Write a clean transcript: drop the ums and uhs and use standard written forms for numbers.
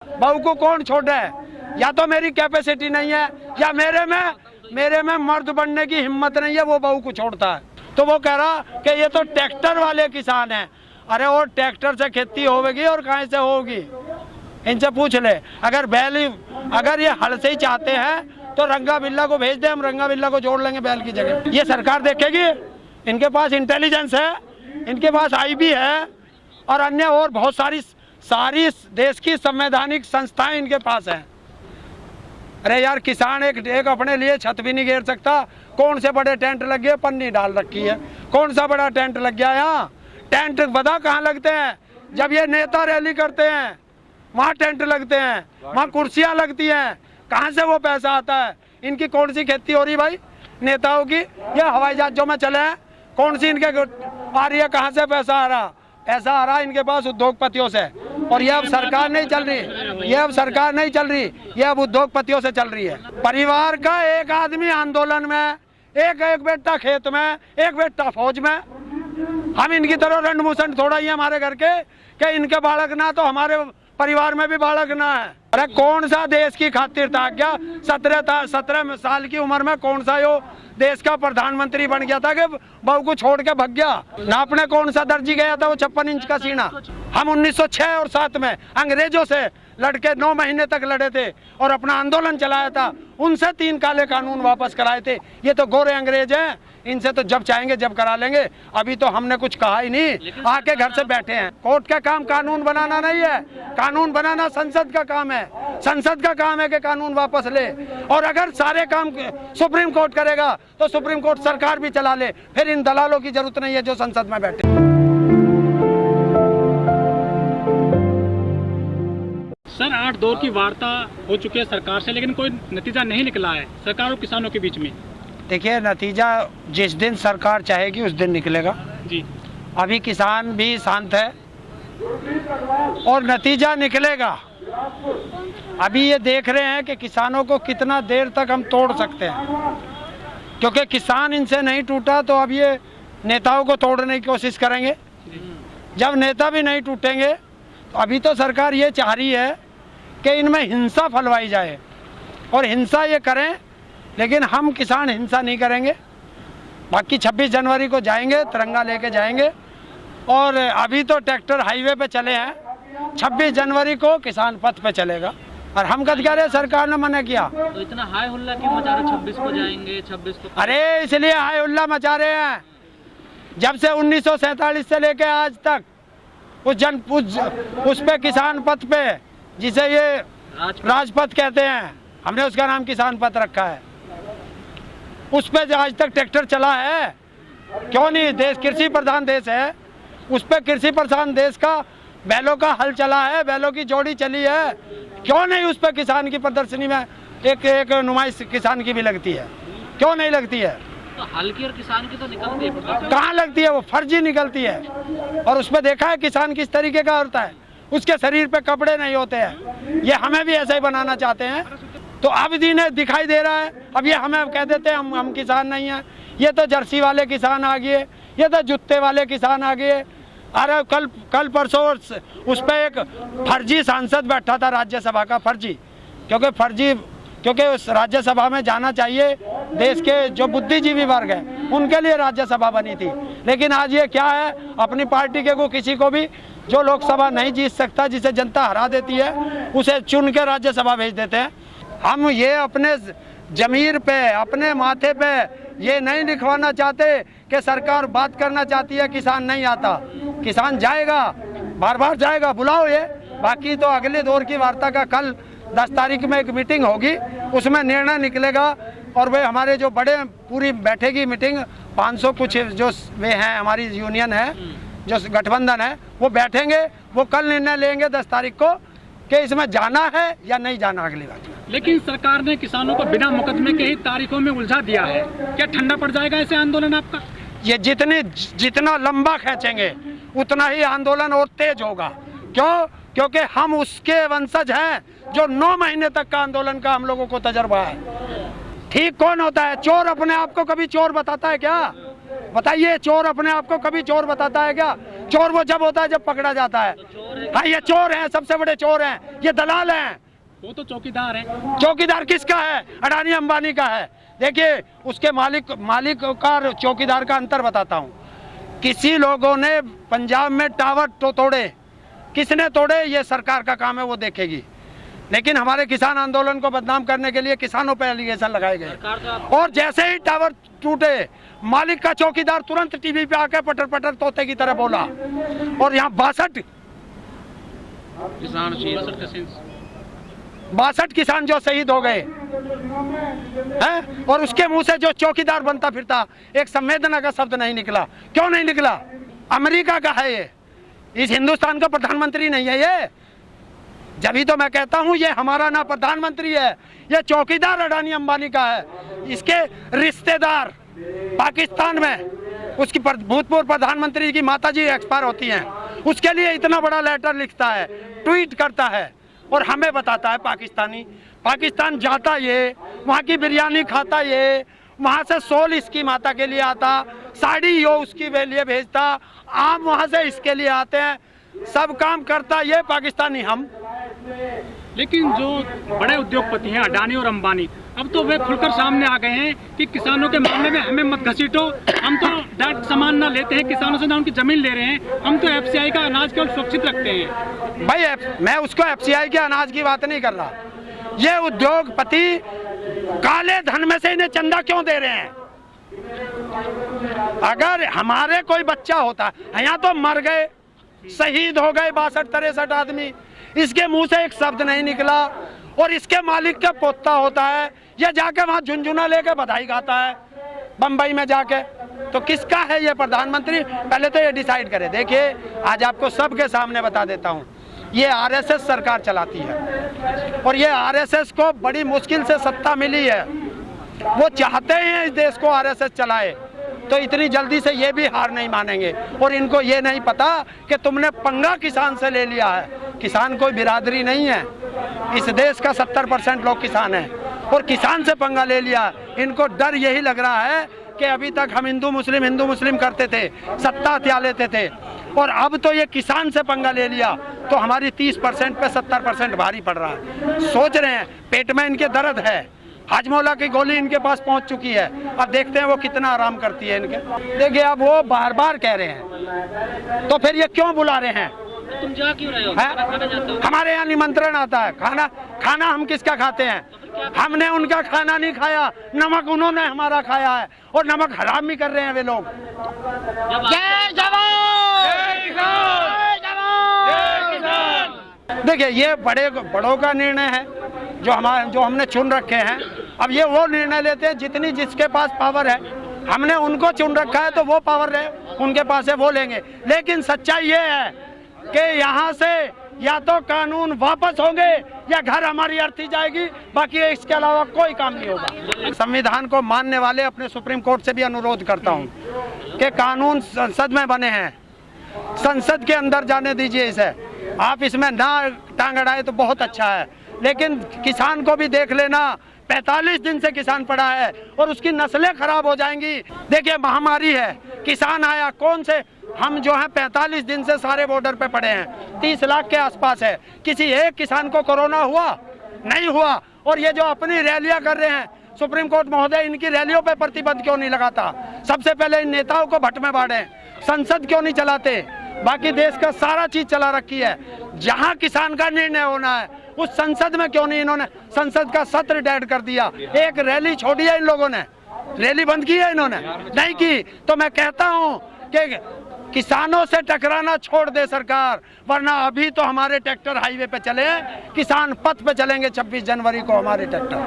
बहू को कौन छोड़े है? या तो मेरी कैपेसिटी नहीं है या मेरे में मर्द बनने की हिम्मत नहीं है, वो बहू को छोड़ता है। तो वो कह रहा कि ये तो ट्रैक्टर वाले किसान हैं। अरे वो ट्रैक्टर से खेती होगी और कहाँ से होगी? इनसे पूछ ले। अगर ये हल से ही चाहते हैं तो रंगा बिल्ला को भेज दे, हम रंगा बिल्ला को जोड़ लेंगे बैल की जगह। ये सरकार देखेगी। इनके पास इंटेलिजेंस है, इनके पास आईबी है और अन्य और बहुत सारी देश की संवैधानिक संस्थाएं इनके पास हैं। अरे यार, किसान एक अपने लिए छत भी नहीं घेर सकता। कौन से बड़े टेंट लग गए, पन्नी डाल रखी है। कौन सा बड़ा टेंट लग गया यहाँ? टेंट बता कहाँ लगते हैं? जब ये नेता रैली करते हैं वहाँ टेंट लगते हैं, वहाँ कुर्सियाँ लगती हैं। कहाँ से वो पैसा आता है? इनकी कौन सी खेती हो रही भाई नेताओं की? ये हवाई जहाजों में चले हैं, कौन सी इनके आ रही है? कहाँ से पैसा आ रहा? पैसा आ रहा इनके पास उद्योगपतियों से। और ये अब सरकार नहीं चल रही, ये अब उद्योगपतियों से चल रही है। परिवार का एक आदमी आंदोलन में, एक बेटा खेत में, एक बेटा फौज में। हम इनकी तरह रंड थोड़ा ही हमारे घर के कि इनके बालक ना तो हमारे परिवार में भी बालक ना है। अरे कौन सा देश की खातिर था क्या? 17 साल की उम्र में कौन सा यो देश का प्रधानमंत्री बन गया था कि बहू को छोड़ के भाग गया? नापने कौन सा दर्जी गया था वो 56 इंच का सीना? हम 1906 और 7 में अंग्रेजों से लड़के 9 महीने तक लड़े थे और अपना आंदोलन चलाया था। उनसे 3 काले कानून वापस कराए थे। ये तो गोरे अंग्रेज हैं, इनसे तो जब चाहेंगे जब करा लेंगे। अभी तो हमने कुछ कहा ही नहीं, आके घर से बैठे हैं। कोर्ट का काम कानून बनाना नहीं है, कानून बनाना संसद का काम है। संसद का काम है कि कानून वापस ले। और अगर सारे काम सुप्रीम कोर्ट करेगा तो सुप्रीम कोर्ट सरकार भी चला ले। फिर इन दलालों की जरूरत नहीं है जो संसद में बैठे। सर, 8 दौर की वार्ता हो चुकी है सरकार से, लेकिन कोई नतीजा नहीं निकला है सरकार और किसानों के बीच में। देखिए, नतीजा जिस दिन सरकार चाहेगी उस दिन निकलेगा जी। अभी किसान भी शांत है और नतीजा निकलेगा। अभी ये देख रहे हैं कि किसानों को कितना देर तक हम तोड़ सकते हैं, क्योंकि किसान इनसे नहीं टूटा तो अब ये नेताओं को तोड़ने की कोशिश करेंगे। जब नेता भी नहीं टूटेंगे तो अभी तो सरकार ये चाह रही है कि इनमें हिंसा फैलवाई जाए और हिंसा ये करें, लेकिन हम किसान हिंसा नहीं करेंगे। बाकी 26 जनवरी को जाएंगे, तिरंगा लेके जाएंगे। और अभी तो ट्रैक्टर हाईवे पे चले हैं, 26 जनवरी को किसान पथ पे चलेगा। और हम कद कह रहे सरकार ने मना किया तो इतना हाई हुल्ला क्यों मचा रहे? 26 को जाएंगे, 26 को। अरे इसलिए हाई हुल्ला मचा रहे हैं, जब से 1947 से लेके आज तक उस पे किसान पथ पे, जिसे ये राजपथ कहते हैं, हमने उसका नाम किसान पथ रखा है, उस पे आज तक ट्रैक्टर चला है। क्यों नहीं? देश कृषि प्रधान देश है, उस पे कृषि प्रधान देश का बैलों का हल चला है, बैलों की जोड़ी चली है। क्यों नहीं उस पे किसान की प्रदर्शनी में एक नुमाइश किसान की भी लगती है? क्यों नहीं लगती है? तो हल की और किसान की तो निकलती है। कहाँ लगती है? वो फर्जी निकलती है। और उसमें देखा है किसान किस तरीके का होता है, उसके शरीर पे कपड़े नहीं होते हैं। ये हमें भी ऐसा ही बनाना चाहते हैं। तो अब दिन दिखाई दे रहा है, अब ये हमें कह देते हैं हम किसान नहीं हैं। ये तो जर्सी वाले किसान आ गए, ये तो जूते वाले किसान आ गए। अरे कल परसों उस पर एक फर्जी सांसद बैठा था राज्यसभा का, क्योंकि उस राज्यसभा में जाना चाहिए देश के जो बुद्धिजीवी वर्ग हैं, उनके लिए राज्यसभा बनी थी। लेकिन आज ये क्या है, अपनी पार्टी के किसी को भी जो लोकसभा नहीं जीत सकता, जिसे जनता हरा देती है, उसे चुन के राज्यसभा भेज देते हैं। हम ये अपने जमीर पे, अपने माथे पे ये नहीं लिखवाना चाहते कि सरकार बात करना चाहती है, किसान नहीं आता। किसान जाएगा, बार बार जाएगा, बुलाओ ये। बाकी तो अगले दौर की वार्ता का कल 10 तारीख में एक मीटिंग होगी, उसमें निर्णय निकलेगा। और वे हमारे जो बड़े पूरी बैठेगी मीटिंग, 500 कुछ जो वे हैं, हमारी यूनियन है, जो गठबंधन है, वो बैठेंगे, वो कल निर्णय लेंगे 10 तारीख को कि इसमें जाना है या नहीं जाना अगली बार। लेकिन सरकार ने किसानों को बिना मुकदमे के ही तारीखों में उलझा दिया है। क्या ठंडा पड़ जाएगा ऐसे आंदोलन आपका? ये जितना लंबा खींचेंगे उतना ही आंदोलन और तेज होगा। क्यों? क्योंकि हम उसके वंशज हैं जो 9 महीने तक का आंदोलन का हम लोगों को तजर्बा है। ठीक कौन होता है? चोर अपने आप को कभी चोर बताता है क्या? बताइए, चोर अपने आप को कभी चोर बताता है क्या? चोर वो जब होता है जब पकड़ा जाता है। हाँ, ये चोर हैं, सबसे बड़े चोर हैं, ये दलाल हैं। वो तो चौकीदार है। चौकीदार किसका है? अडानी अंबानी का है। देखिए, उसके मालिक का और चौकीदार का अंतर बताता हूँ। किसी लोगों ने पंजाब में टावर तो तोड़े, किसने तोड़े ये सरकार का काम है, वो देखेगी। लेकिन हमारे किसान आंदोलन को बदनाम करने के लिए किसानों पर एलिगेशन लगाए गए, और जैसे ही टावर टूटे मालिक का चौकीदार तुरंत टीवी पे आकर पटर पटर तोते की तरह बोला। और यहाँ 62 किसान जो शहीद हो गए हैं, और उसके मुंह से जो चौकीदार बनता फिरता एक संवेदना का शब्द नहीं निकला। क्यों नहीं निकला? अमेरिका का है ये, इस हिंदुस्तान का प्रधानमंत्री नहीं है ये। जब तो मैं कहता हूं ये हमारा ना प्रधानमंत्री है, ये चौकीदार अडानी अंबानी का है। इसके रिश्तेदार पाकिस्तान में उसकी भूतपूर्व प्रधानमंत्री की माताजी एक्सपायर होती हैं, उसके लिए इतना बड़ा लेटर लिखता है, ट्वीट करता है और हमें बताता है पाकिस्तान जाता ये, वहाँ की बिरयानी खाता ये, वहाँ से सोल इसकी माता के लिए आता, साड़ी यो उसकी लिए भेजता, आम वहाँ से इसके लिए आते हैं, सब काम करता ये पाकिस्तानी हम। लेकिन जो बड़े उद्योगपति हैं अडानी और अंबानी, अब तो वे खुलकर सामने आ गए हैं कि किसानों के मामले में हमें मत घसीटो, हम तो डायरेक्ट सामान ना लेते हैं किसानों से, ना उनकी जमीन ले रहे हैं, हम तो एफसीआई का अनाज केवल सुरक्षित रखते हैं। भाई मैं उसको एफसीआई के अनाज की बात नहीं कर रहा, ये उद्योगपति काले धन में से इन्हें चंदा क्यों दे रहे हैं? अगर हमारे कोई बच्चा होता, यहाँ तो मर गए, शहीद हो गए 62-63 आदमी, इसके मुंह से एक शब्द नहीं निकला, और इसके मालिक का पोता होता है, ये जाके वहां झुनझुना लेके बधाई गाता है बंबई में जाके। तो किसका है ये प्रधानमंत्री? पहले तो ये डिसाइड करे। देखिए, आज आपको सबके सामने बता देता हूँ, ये आरएसएस सरकार चलाती है, और ये आरएसएस को बड़ी मुश्किल से सत्ता मिली है। वो चाहते हैं इस देश को आरएसएस चलाए, तो इतनी जल्दी से ये भी हार नहीं मानेंगे। और इनको ये नहीं पता कि तुमने पंगा किसान से ले लिया है। किसान कोई बिरादरी नहीं है, इस देश का 70% लोग किसान हैं, और किसान से पंगा ले लिया। इनको डर यही लग रहा है कि अभी तक हम हिंदू मुस्लिम करते थे, सत्ता हथिया लेते थे, और अब तो ये किसान से पंगा ले लिया तो हमारी 30% पे 70% भारी पड़ रहा है। सोच रहे हैं, पेट में इनके दर्द है, हाजमौला की गोली इनके पास पहुंच चुकी है, अब देखते हैं वो कितना आराम करती है इनके। देखिए, अब वो बार बार कह रहे हैं, तो फिर ये क्यों बुला रहे हैं? तुम जा क्यों रहे हो? खाना जाते हो? हमारे यहाँ निमंत्रण आता है, खाना हम किसका खाते हैं? हमने उनका खाना नहीं खाया, नमक उन्होंने हमारा खाया है, और नमक हराम भी कर रहे हैं वे लोग। जय जवान, जय किसान। देखिए, ये बड़ों का निर्णय है जो हमने चुन रखे हैं। अब ये वो निर्णय लेते हैं जितनी जिसके पास पावर है, हमने उनको चुन रखा है तो वो पावर है उनके पास है, वो लेंगे। लेकिन सच्चाई ये है कि यहाँ से या तो कानून वापस होंगे या घर हमारी अर्थी जाएगी, बाकी इसके अलावा कोई काम नहीं होगा। संविधान को मानने वाले अपने सुप्रीम कोर्ट से भी अनुरोध करता हूँ कि कानून संसद में बने हैं, संसद के अंदर जाने दीजिए इसे। आप इसमें ना टांग अड़ाए तो बहुत अच्छा है, लेकिन किसान को भी देख लेना, 45 दिन से किसान पड़ा है और उसकी नस्लें खराब हो जाएंगी। देखिए, महामारी है, किसान आया, कौन से हम जो हैं 45 दिन से सारे बॉर्डर पे पड़े हैं, 30 लाख के आसपास है। किसी एक किसान को कोरोना हुआ? नहीं हुआ। और ये जो अपनी रैलियां कर रहे हैं, सुप्रीम कोर्ट महोदय इनकी रैलियों पे प्रतिबंध क्यों नहीं लगाता? सबसे पहले इन नेताओं को भट्ट में बांटे। संसद क्यों नहीं चलाते? बाकी देश का सारा चीज चला रखी है, जहां किसान का निर्णय होना है उस संसद में क्यों नहीं इन्होंने संसद का सत्र डेड कर दिया? एक रैली छोड़ी है इन लोगों ने, रैली बंद की है इन्होंने? नहीं की। तो मैं कहता हूं कि किसानों से टकराना छोड़ दे सरकार, वरना अभी तो हमारे ट्रैक्टर हाईवे पे चले हैं, किसान पथ पे चलेंगे 26 जनवरी को हमारे ट्रैक्टर।